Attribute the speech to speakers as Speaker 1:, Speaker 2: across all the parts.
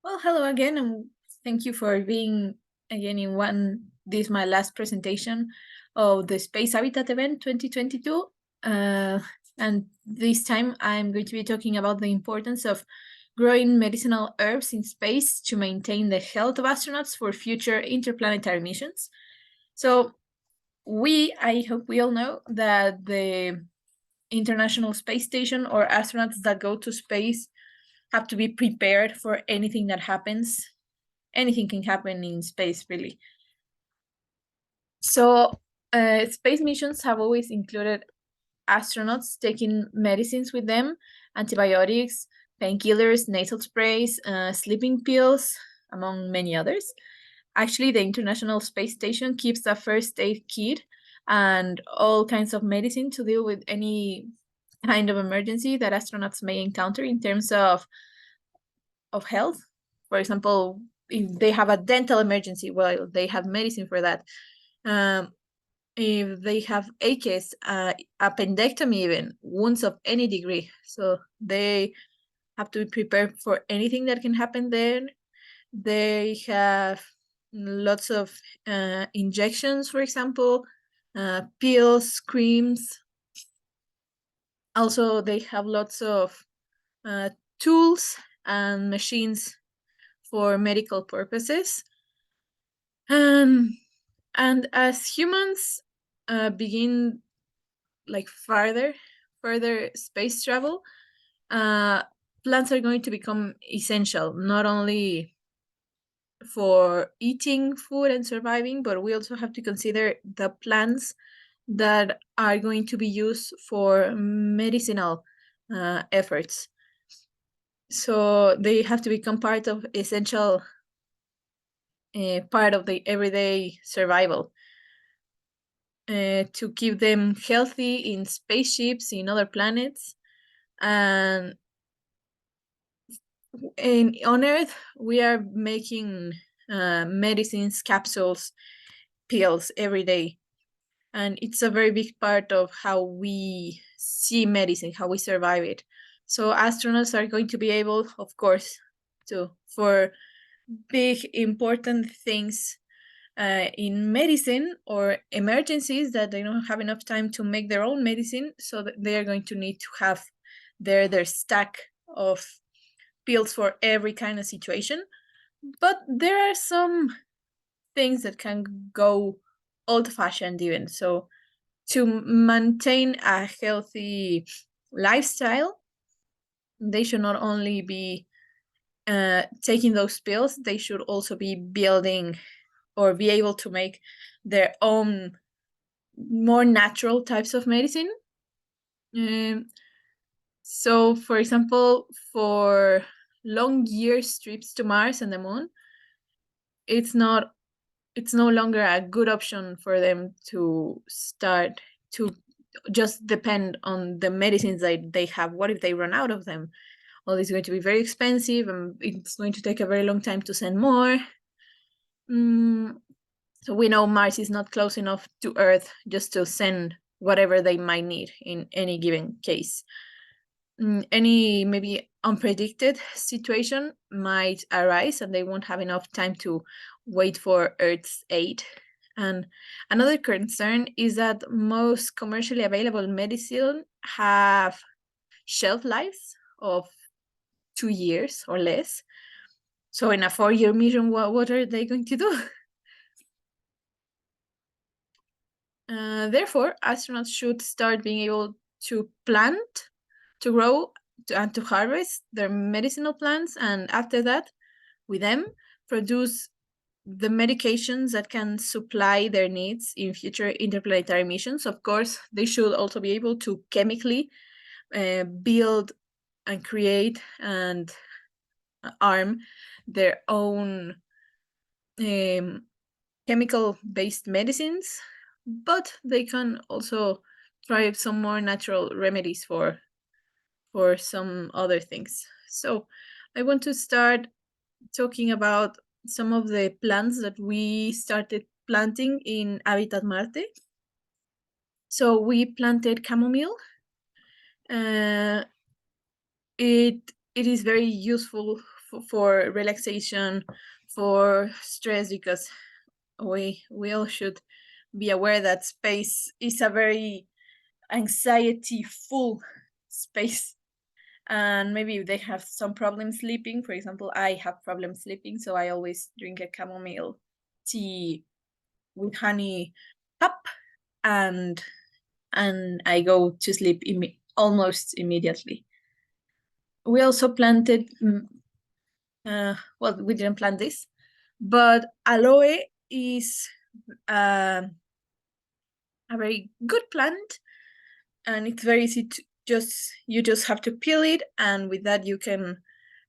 Speaker 1: Well, hello again, and thank you for being again in this my last presentation of the Space Habitat event 2022. And this time I'm going to be talking about the importance of growing medicinal herbs in space to maintain the health of astronauts for future interplanetary missions. So I hope we all know that the International Space Station or astronauts that go to space have to be prepared for anything that happens. Anything can happen in space, really. So space missions have always included astronauts taking medicines with them, antibiotics, painkillers, nasal sprays, sleeping pills, among many others. Actually, the International Space Station keeps a first aid kit and all kinds of medicine to deal with any kind of emergency that astronauts may encounter in terms of health. For example, if they have a dental emergency, well, they have medicine for that. If they have aches, appendectomy, even wounds of any degree, so they have to be prepared for anything that can happen there. They have lots of injections, for example, pills, creams. Also, they have lots of tools and machines for medical purposes. And as humans begin like further space travel, plants are going to become essential, not only for eating food and surviving, but we also have to consider the plants that are going to be used for medicinal efforts. So they have to become part of essential part of the everyday survival to keep them healthy in spaceships, in other planets. And on Earth, we are making medicines, capsules, pills every day. And it's a very big part of how we see medicine, how we survive it. So astronauts are going to be able, of course, for big important things in medicine or emergencies that they don't have enough time to make their own medicine, so that they are going to need to have their stack of pills for every kind of situation. But there are some things that can go old-fashioned even. So to maintain a healthy lifestyle, they should not only be taking those pills, they should also be building or be able to make their own more natural types of medicine. So, for example, for long years trips to Mars and the Moon, it's no longer a good option for them to start to just depend on the medicines that they have. What if they run out of them? Well, it's going to be very expensive, and it's going to take a very long time to send more. So we know Mars is not close enough to Earth just to send whatever they might need in any given case. Any maybe unpredicted situation might arise and they won't have enough time to wait for Earth's aid. And another concern is that most commercially available medicine have shelf lives of 2 years or less. So in a 4-year mission, what are they going to do? Therefore, astronauts should start being able to plant, to grow, and to harvest their medicinal plants, and after that, with them, produce the medications that can supply their needs in future interplanetary missions. Of course, they should also be able to chemically build and create and arm their own chemical-based medicines, but they can also try some more natural remedies for some other things. So I want to start talking about some of the plants that we started planting in Habitat Marte. So we planted chamomile. It is very useful for relaxation, for stress, because we all should be aware that space is a very anxiety full space, and maybe they have some problems sleeping. For example, I have problems sleeping, so I always drink a chamomile tea with honey cup, and I go to sleep almost immediately. We also planted well, we didn't plant this, but aloe is a very good plant, and it's very easy to you just have to peel it, and with that you can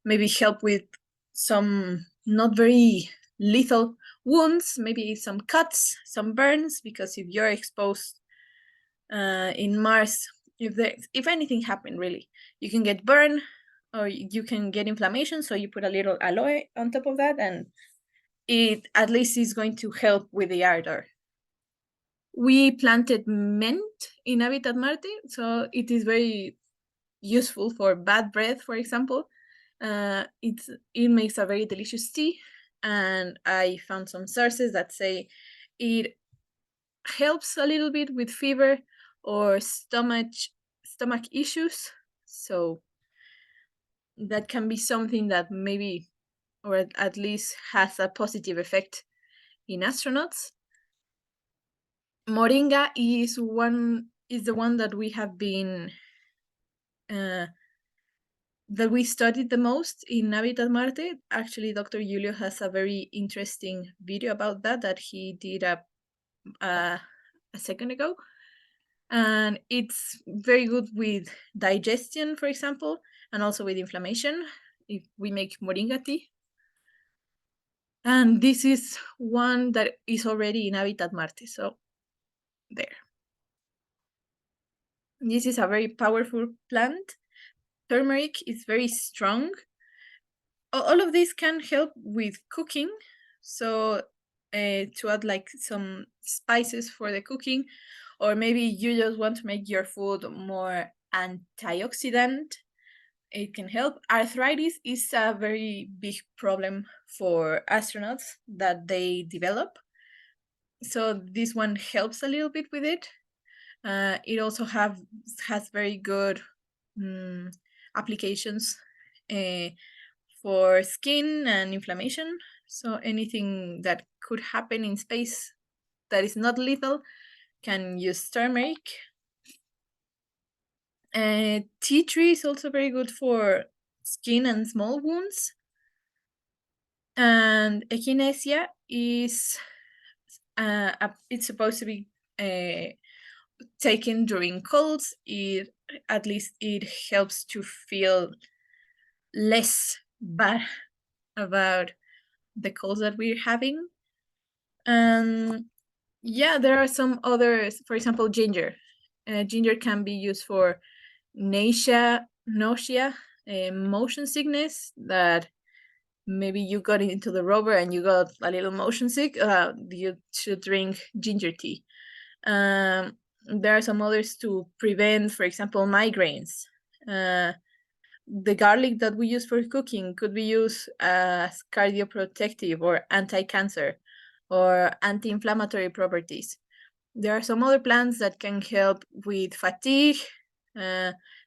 Speaker 1: maybe help with some not very lethal wounds, maybe some cuts, some burns, because if you're exposed in Mars, if anything happened really, you can get burned or you can get inflammation, so you put a little aloe on top of that, and it at least is going to help with the ardor. We planted mint in Habitat Marte, so it is very useful for bad breath, for example. It makes a very delicious tea, and I found some sources that say it helps a little bit with fever or stomach issues. So that can be something that maybe, or at least has a positive effect in astronauts. Moringa is the one that we have been that we studied the most in Habitat Marte. Actually, Dr. Julio has a very interesting video about that he did a second ago, and it's very good with digestion, for example, and also with inflammation if we make moringa tea. And this is one that is already in Habitat Marte, so there. This is a very powerful plant. Turmeric is very strong. All of these can help with cooking, so to add like some spices for the cooking, or maybe you just want to make your food more antioxidant, it can help. Arthritis is a very big problem for astronauts that they develop, so this one helps a little bit with it. It also has very good applications for skin and inflammation. So anything that could happen in space that is not lethal can use turmeric. Tea tree is also very good for skin and small wounds. And echinacea is it's supposed to be taken during colds. At least it helps to feel less bad about the colds that we're having. Yeah, there are some others. For example, ginger. Ginger can be used for nausea, motion sickness, that maybe you got into the rover and you got a little motion sick. You should drink ginger tea. There are some others to prevent, for example, migraines. The garlic that we use for cooking could be used as cardioprotective or anti-cancer or anti-inflammatory properties. There are some other plants that can help with fatigue,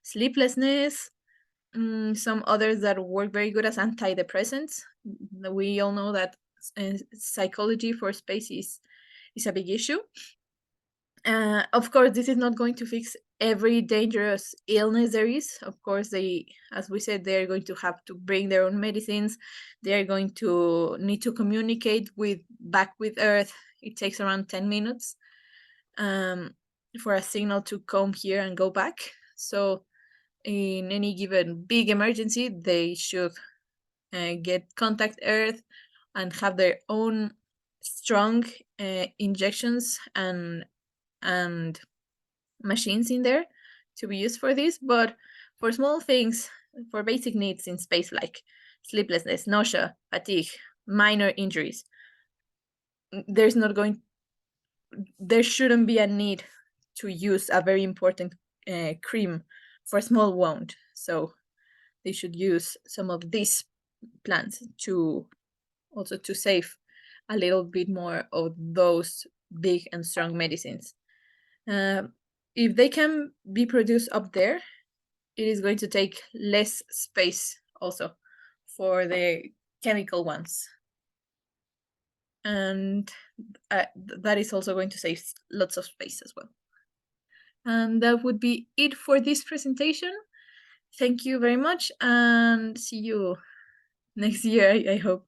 Speaker 1: sleeplessness, some others that work very good as antidepressants. We all know that psychology for space is a big issue. Of course, this is not going to fix every dangerous illness there is. Of course, as we said, they're going to have to bring their own medicines. They're going to need to communicate back with Earth. It takes around 10 minutes for a signal to come here and go back. So in any given big emergency, they should contact Earth and have their own strong injections and machines in there to be used for this. But for small things, for basic needs in space like sleeplessness, nausea, fatigue, minor injuries, there shouldn't be a need to use a very important cream for a small wound. So they should use some of these plants to also to save a little bit more of those big and strong medicines. If they can be produced up there, it is going to take less space also for the chemical ones. And that is also going to save lots of space as well. And that would be it for this presentation. Thank you very much and see you next year, I hope.